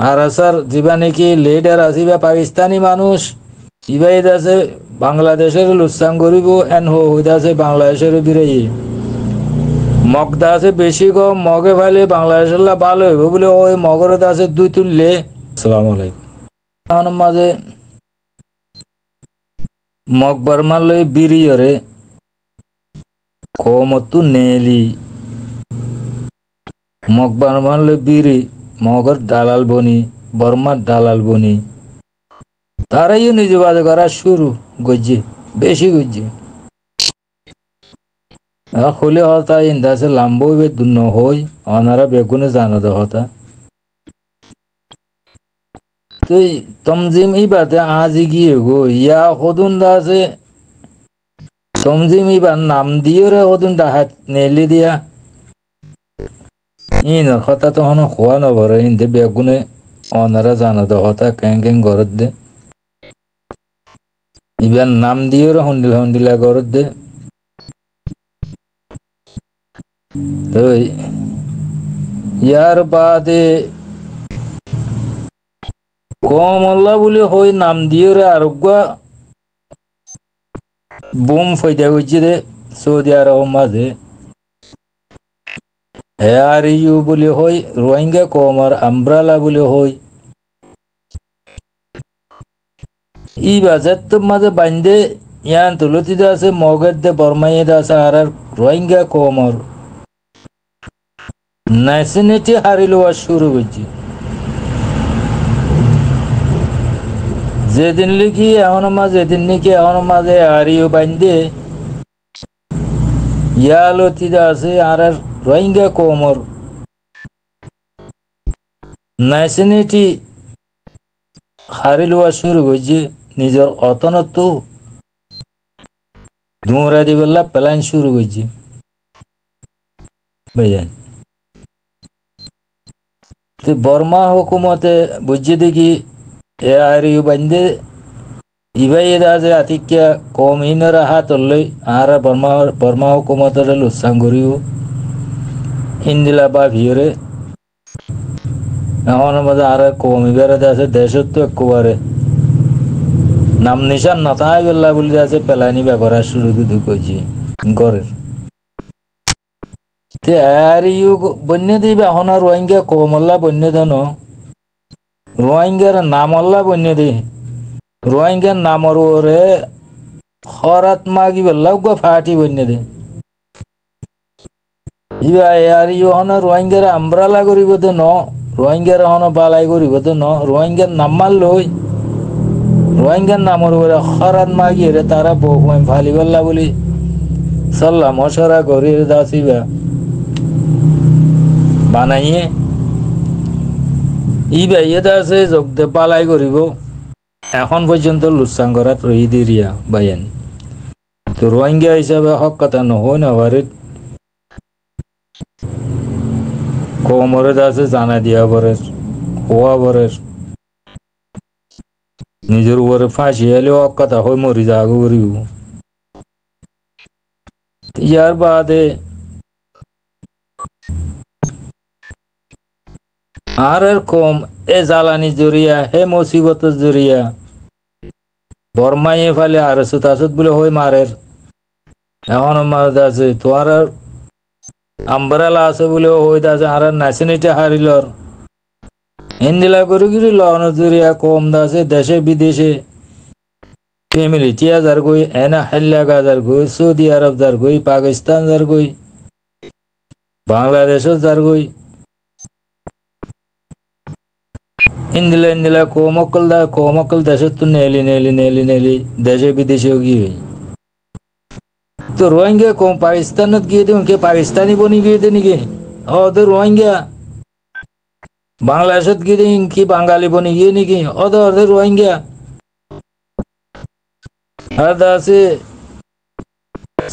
আর আসার যিবা নাকি লিডার আছে বা পাকিস্তানি মানুষ ইবাইদ আছে বাংলাদেশের লুচ্ছাং করিব এন হইতে আছে বাংলাদেশের বিরোধী মগদা আছে বেশি কম মগে ভাইলে বাংলাদেশের ভালো হইব বলে ওই মগরত আছে দুই তুললে। আসসালামু আলাইকুম মাঝে মগ বর্মার লই বিরিয়রে কমতু নেলি মগ বর্মার লই বিরি মগর দালাল বনি বর্মার দালাল বনি তারাই নিজে বাজে করা শুরু গজ্জি বেশি গজ্জি হলে হতা ইন্দাসে লাম্বো বে দুন্ন হই অনারা বেগুনে জানো দে হতা তুই তমজিম ই বাতে আজি গিয়ে গো ইয়া হদুন দাসে তমজিম ই বা নাম দিয়ে রে হদুন ডাহাত নেলি দিয়া ইন হতা তো হন হওয়া নভরে ইন্দে বেগুনে অনারা জানো দে হতা কেং কেং গরত দে ইবার নাম দিয়ে রে হন্দিলা হন্দিলা গরত দে তো ইয়ার বাদে কম আল্লাহ বলে হই নাম দিয়ে রে আরোগ্য বুম ফয়দা হয়েছে রে সৌদি আরব মাঝে হেয়ার ইউ বলে হই রোহিঙ্গা কম আর আমব্রালা বলে হই ই বাজার তো মাঝে বান্ধে ইয়ান তুলতিতে আছে মগের দে বর্মাইয়ে আছে আর রোহিঙ্গা কম আর ন্যাশনালিটি হারিল শুরু করছি যেদিন লিখি এখন মাঝে যেদিন নাকি এখন মাঝে হারিও বান্ধে ইয়ালতিতে আছে আর রোহিঙ্গা কমর ন্যাশনালিটি হারিল শুরু করছে নিজের অতনত ধুমরা দিবেলা প্ল্যান শুরু করছে বুঝলেন বর্মা হুকুমতে বুঝছে দেখি এ আরিও বান্ধে ইবাই আছে আতিক্যা কম ইনরা হাত লই আর বর্মা হুকুমতের লুচ্ছাং করিও ইন্দিলা বা ভিড়ে এখন মাঝে আর কম ইবারে আছে দেশত তো একবারে নাম নিশান নথাই গেল্লা বলে আছে পেলানি ব্যবহার শুরু করছি ঘরের আরিও বন্য দিবে এখন আর রোহিঙ্গা কমল্লা বন্য দেন রোহিঙ্গার নাম আল্লাহ বন্য দি রোহিঙ্গার নামর ওরে হরাত মাগি বেল্লাও গো ফাটি বন্য দে ইবা আর ইউ হন রোহিঙ্গার আমব্রালা করিব তো ন রোহিঙ্গার হন বালাই করিব তো ন রোহিঙ্গার নাম মারলই রোহিঙ্গার নামর ওরে হরাত মাগি রে তারা বহু ফালি বেল্লা বলি সাল্লাহ মশরা করি দাসিবা বানাইয়ে ইবা ইয়েদা আছে যোগদে পালাই করিব এখন পর্যন্ত লুচ্ছাং করাত রহি দিরিয়া বাইন তো রোহিঙ্গা হিসাবে হক কথা নহয় না বারে কমরে আছে জানা দিয়া পরে হওয়া পরে নিজের উপরে ফাঁসি এলে হক কথা হয় মরি যাগ করিব ইয়ার বাদে আর কম এ জ্বালানি জরিয়া হে মুসিবতের জরিয়া বর্মাইয়ে ফেলে আর সুতাসুত বলে হই মারের এখন মারতে আছে তোমার আমব্রেলা আছে বলে হই আছে আর ন্যাশনালিটি হারিলর হিন্দিলা করে গিরি লন জরিয়া কম দাসে দেশে বিদেশে ফ্যামিলি টিয়া যার গই এনা হেল্লাগা যার গই সৌদি আরব যার গই পাকিস্তান যার গই বাংলাদেশ যার গই ইন্দিলা ইন্দিলা কোমকল দেশে তো নেলি নেলি নেলি নেলি দেশে বিদেশে গিয়ে তো রোহিঙ্গা কম পাকিস্তানত গিয়ে দিন কে পাকিস্তানি বনি গিয়ে দিন কি ওদের রোহিঙ্গা বাংলাদেশত গিয়ে দিন কি বাঙালি বনি গিয়ে নাকি ওদের রোহিঙ্গা আর আছে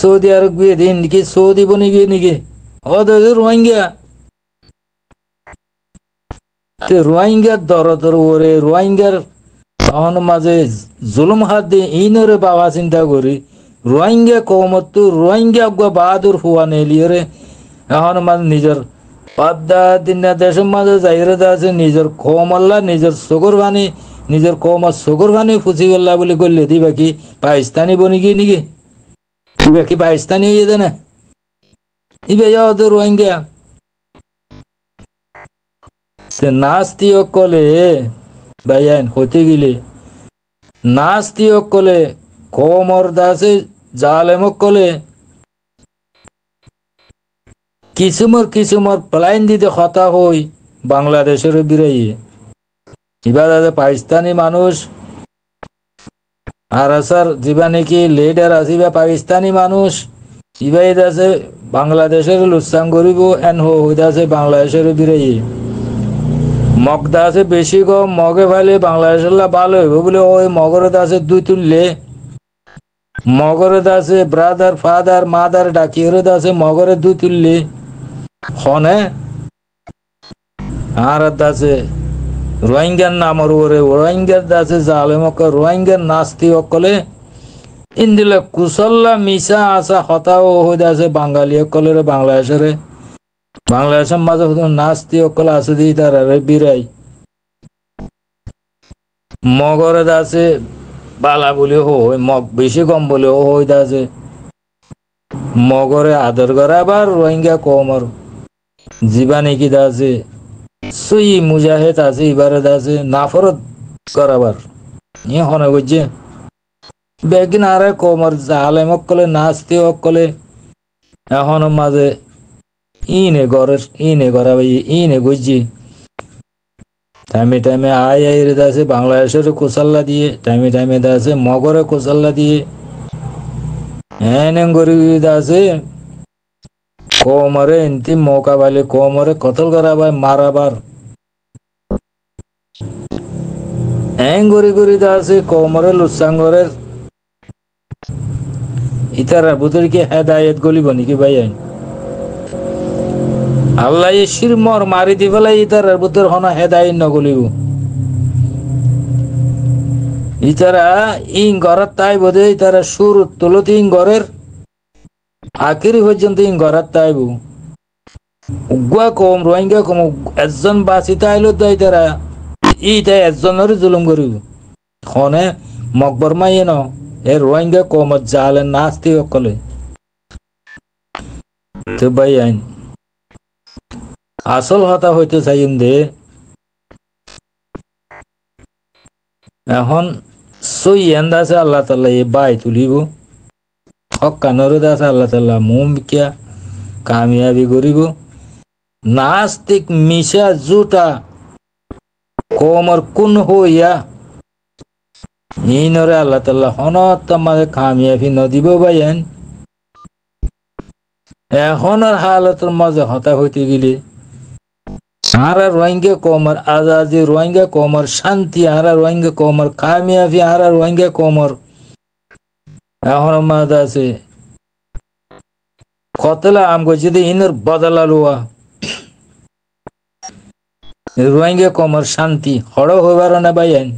সৌদি আরব গিয়ে দিন কি সৌদি বনি গিয়ে নাকি ওদের রোহিঙ্গা রোহিঙ্গার দরদর ওরে রোহিঙ্গার তখন মাঝে জুলুম হাত দিয়ে ইনরে বাবা চিন্তা করি রোহিঙ্গা কমত রোহিঙ্গা বাহাদুর হুয়া নেলিয়ে রে এখন মাঝে নিজের পাদ্দা দিনা দেশের মাঝে যাইরে আছে নিজের কমল্লা নিজের চকুর ভানি নিজের কমার চকুর ভানি ফুচি গল্লা বলে করলে দিবা কি পাকিস্তানি বনি গিয়ে নিকি দিবা কি পাকিস্তানি হয়ে যায় না ইবে ওদের রোহিঙ্গা নাস্তি কলে ভাইয়ান হতে গেলে নাস্তি কলে কমর দাসে জালেমক কলে কিছুমর প্লাইন দিতে হতা হই বাংলাদেশের বিরাই এবার আছে পাকিস্তানি মানুষ আর আসার যেবা নাকি লিডার আছে পাকিস্তানি মানুষ ইবাই আছে বাংলাদেশের লুচ্ছাং করিব এন হইতাছে বাংলাদেশের বিরাই মগদা আছে বেশি কম মগে ফেলে বাংলাদেশের ভালো হইব বলে ওই মগরত আছে দুই তুললে মগরত আছে ব্রাদার ফাদার মাদার ডাকিরত আছে মগরে দুই তুললে হনে আর আছে রোহিঙ্গার নামর ওরে রোহিঙ্গার আছে জালেমক রোহিঙ্গার নাস্তি অকলে ইন্দিলে কুশল্লা মিশা আসা হতাও হইতে আছে বাঙালি অকলের বাংলাদেশের মাঝে নাস্তি অকল আছে দি তারা বিরাই মগরে আছে বালা বলে হয় মগ বেশি কম বলে হইতে আছে মগরে আদর করা আবার রোহিঙ্গা কমর জীবানী কি আছে সুই মুজাহিদ আছে ইবারত আছে নাফরত করাবার ইয়ে হনে বুঝছে বেগিন আরে কমর জালেম অকলে নাস্তি অকলে এখন মাঝে ইনে করা ভাই ইনে বুঝছি টাইমে আয় রে আছে বাংলাদেশের কোসাল্লা দিয়ে টাইমে আছে মগরে কোসাল্লা দিয়ে এনে গরি আছে কোমরে এনতি মৌকা পাইলে কোমরে কতল করাবার মারাবার এং গরি আছে কোমরে লুচ্ছাঙ্গরের ইতারা বুতর কি হেদায়েত গলিব নাকি ভাই আল্লাহ শিরমর মারি দি ফেলাই ইতারার বুতর হন হেদায়েত নগলিব ইতারা ইং ঘরত তাই বোধে ইতারা সুর তুলতি ইং ঘরের আখিরি পর্যন্ত ইং ঘরত তাইব উগুয়া কম রোহিঙ্গা কম একজন বাঁচিতে আইলো তাই তারা ইটাই একজনের জুলুম করিব হনে মকবর মাইয়ে ন এ রোহিঙ্গা কম জালে নাস্তি অকলে তো ভাই আইন আসল হতা হইতে চাইন দে এখন সই এন্দ আছে আল্লাহ তাল্লা এ বাই তুলিব হক কানর আছে আল্লাহ তাল্লা মুম বিকিয়া কামিয়াবি করিব নাস্তিক মিশা জুটা কমর কোন হইয়া ইনরে আল্লাহ তাল্লা হনত মাঝে কামিয়াবি নদিব বাইন এখনের হালতের মাঝে হতা হইতে গেলে হারা রোহিঙ্গা কমর আজাদি রোহিঙ্গা কমর শান্তি হারা রোহিঙ্গা কমর কামিয়াবি হারা রোহিঙ্গা কমর এখন মাঝে আছে কতলা আম করছি ইনের বদলা লোয়া রোহিঙ্গা কমর শান্তি হড় হইবার না বাইন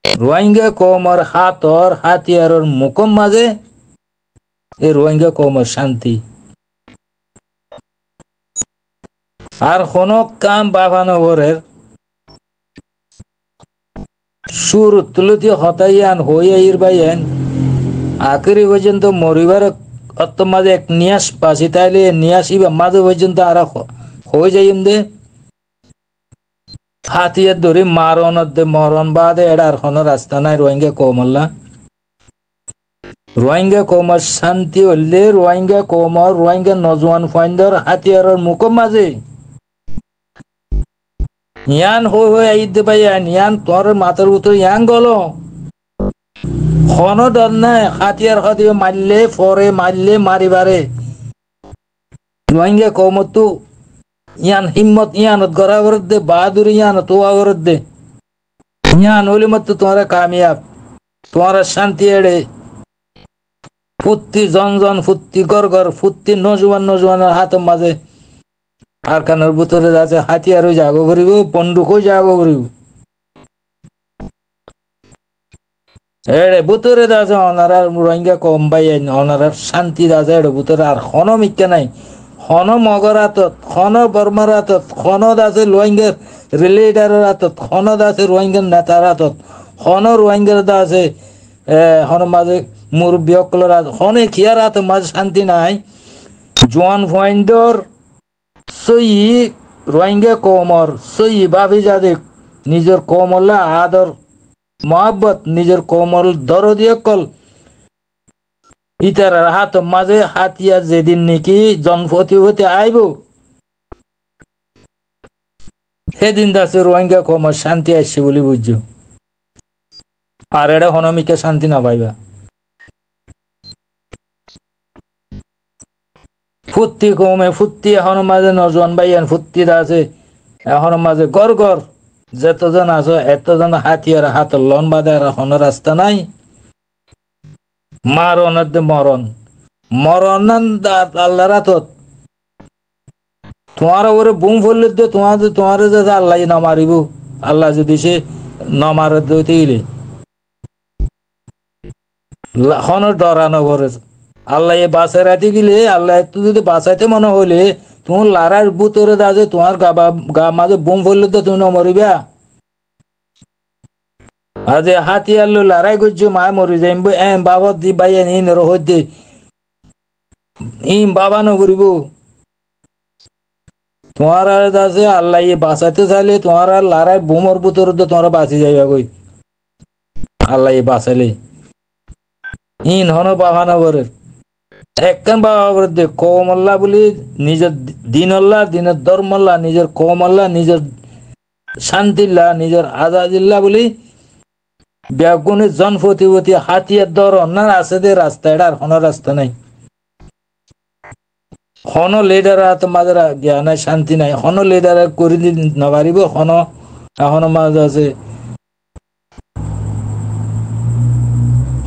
রোহিঙ্গা কমর হাতর হাতিয়ারর মুখম মাঝে এই রোহিঙ্গা কমর শান্তি আর কোন কাম বাবানো ওরের সুর তুলতি হতাইয়ান হইয়াইর বাইন আখেরি পর্যন্ত মরিবার অত মাঝে এক নিয়াস পাশি তাইলে নিয়াস ইবা মাঝে পর্যন্ত আর হয়ে যাইম দে হাতিয়ার ধরে মারণ দে মরণ বাদে এডার কোনো রাস্তা নাই রোহিঙ্গা কমল্লা রোহিঙ্গা কমর শান্তি হইলে রোহিঙ্গা কমর রোহিঙ্গা নজওয়ান ফাইন্ডার হাতিয়ারের মুখ মাঝে ইয়ান হয়ে আইতে পাইয়ান ইয়ান তোর মাথার ভিতর ইয়ান গলো কোনো ডর নাই হাতিয়ার হাতিয়ে মারলে ফরে মারলে মারিবারে রোহিঙ্গা কমর তো ইয়ান হিম্মত ইয়ানত গড়াগর দে বাহাদুরি ইয়ান তো আগর দে ইয়ান হলে মত তোমারা কামিয়াব তোমারা শান্তি এড়ে ফুত্তি জন ফুত্তি গর ফুত্তি নজওয়ানের হাতের মাঝে কারখানার ভিতরে যাচ্ছে হাতিয়ারও জাগো করিব বন্দুকও জাগো করিব এড়ে ভিতরে যাচ্ছে অনারা রোহিঙ্গা কম পাই অনারা শান্তি যাচ্ছে এড়ে ভিতরে আর কোনো মিথ্যা নাই খন মগর হাতত খন বর্মার হাতত খনত আছে রোহিঙ্গার রিলেটারের হাতত খনত আছে রোহিঙ্গার নেতার হাতত খন রোহিঙ্গার আছে হন মাঝে মুরব্বী সকলের হাত হনে খিয়ার হাতে মাঝে শান্তি নাই জোয়ান ফয়েন্দর সই রোহিঙ্গা কমর সই ভাবি যাদে নিজের কমল্লা আদর মহাব্বত নিজের কমল দরদিয়ে কল ইতার হাত মাঝে হাতিয়া যেদিন নাকি জনপতি হতে আইব সেদিন দাসে রোহিঙ্গা কমর শান্তি আসছে বলে বুঝছো আর এটা হনমিকে শান্তি না পাইবা ফুর্তি কমে ফুর্তি এখন মাঝে নজন ভাইয়ান ফুর্তি আছে এখন মাঝে গড় গড় যতজন আছো এতজন হাতিয়ার হাত লন বাদে আর এখন রাস্তা নাই মারণের মরণ মরণ আল্লাহ রাতত তোমার ওরে বুম ফেললে তো তোমার যে আল্লাহ না মারিব আল্লাহ যদি সে না মারে দিতে গেলে এখন ডরানো করে আল্লাহ এ বাঁচাই রাতে গেলে আল্লাহ একটু যদি বাঁচাইতে মনে হইলে তোমার লারার বুতরে দাজে তোমার গা মাঝে বোম ফেললে তো তুমি নমরিবা আজ হাতিয়ার লো লড়াই করছো মায় মরি যাই বাবা দি বাইয়া ইন রহতে ইম বাবা নগরিব তোমার আছে আল্লাহ এ বাঁচাইতে চাইলে তোমার আর লড়াই বোমর বুতরে তো তোমার বাঁচি যাইবা কই আল্লাহ এ বাঁচাইলে ইন হন বাবা নগরের একখান বাবা দে কৌমল্লা বলি নিজের দিন আল্লাহ দিনের ধর্মল্লা নিজের কৌমল্লা নিজের শান্তিল্লা নিজের আজাদিল্লা বলি ব্যাগুনের জনপতিপতি হাতিয়ার দর অন্যার আছে দে রাস্তা এটা আর কোনো রাস্তা নাই হন লিডার মাঝে জ্ঞান নাই শান্তি নাই হন লিডার করে দি নবারিব হন এখন মাঝে আছে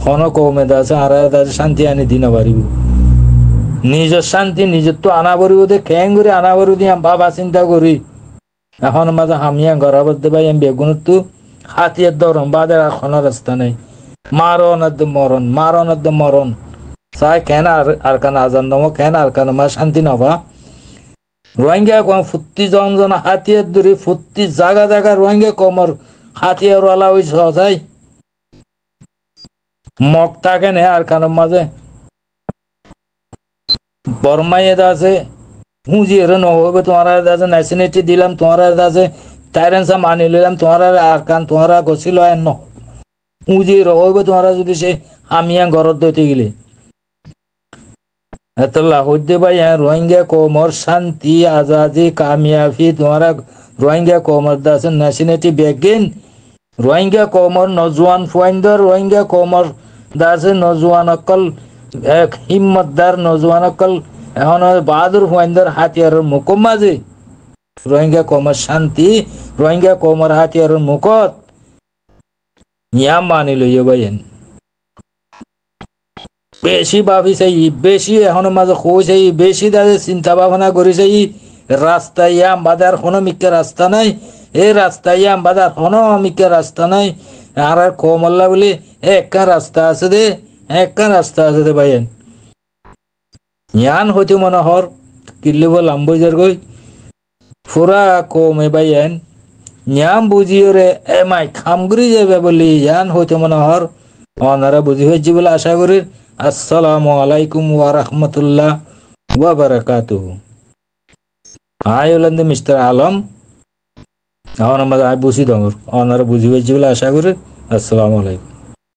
হন কৌমেদ আছে আর শান্তি আনি দি নবারিব নিজের শান্তি নিজের তো আনা করিব দে খেং করে আনা করি দি বাবা চিন্তা করি এখন মাঝে হামিয়া গড়াবত ভাই আমি বেগুনের তো হাতিয়ার দরম বাদের আর কোনো রাস্তা নেই মারণ মরণ মারণ মরণ চাই কেন আর কান আজান দম কেন আর কান মা শান্তি নবা রোহিঙ্গা কম ফুর্তি জন হাতিয়ার দূরে ফুর্তি জাগা জাগা রোহিঙ্গা কমর হাতিয়ার ওয়ালা ওই সজাই মগ থাকে না আর কানের মাঝে বর্মাইয়ে আছে হুঁজি এর নহবে তোমার আছে ন্যাশনালিটি দিলাম তোমার আছে টাইরেন্সা মানি নিলাম তোমার আর কান তোমার গছিল আর ন হুঁজি রহবে তোমার যদি সে আমিয়া ঘরত দইতে গেলে এত লাহদ্দে ভাই রোহিঙ্গা কোমর শান্তি আজাদি কামিয়াবি তোমার রোহিঙ্গা কোমর আছে ন্যাশনালিটি বেগিন রোহিঙ্গা কোমর নজওয়ান ফুয়াইন্দর রোহিঙ্গা কোমর দাসে নজওয়ান অকল এক হিম্মতদার নজওয়ান অকল এখন বাহাদুর ফুয়াইন্দর হাতিয়ারের মুকুম মাঝে রোহিঙ্গা কোমর শান্তি রোহিঙ্গা কোমর হাতিয়ারের মুখত নিয়াম মানি লইয়ে বাইন বেশি ভাবি চাই বেশি এখন মাঝে কই চাই বেশি তাদের চিন্তা ভাবনা করি চাই রাস্তা ইয়াম বাদার কোনো মিক্কা রাস্তা নাই এই রাস্তা ইয়াম বাদার কোনো মিক্কা রাস্তা নাই আর কমল্লা বলে একটা রাস্তা আছে দে একটা রাস্তা আছে দে বাইন ইয়ান হইতে মনে হর কিল্লি বললাম বুঝার গই ফুরা কমে বাইন নিয়াম বুঝিও রে এ মাই খামগুড়ি যাবে বলি ইয়ান হইতে মনে হর অনারা বুঝি হয়েছি বলে আশা করি আসসালামু আলাইকুম ওয়া রাহমাতুল্লাহ ওয়া বারাকাতুহু আই হলেন মিস্টার আলম এখন আমরা বুঝি দঙ্গর অনারা বুঝি হয়েছি বলে আশা করি আসসালামু আলাইকুম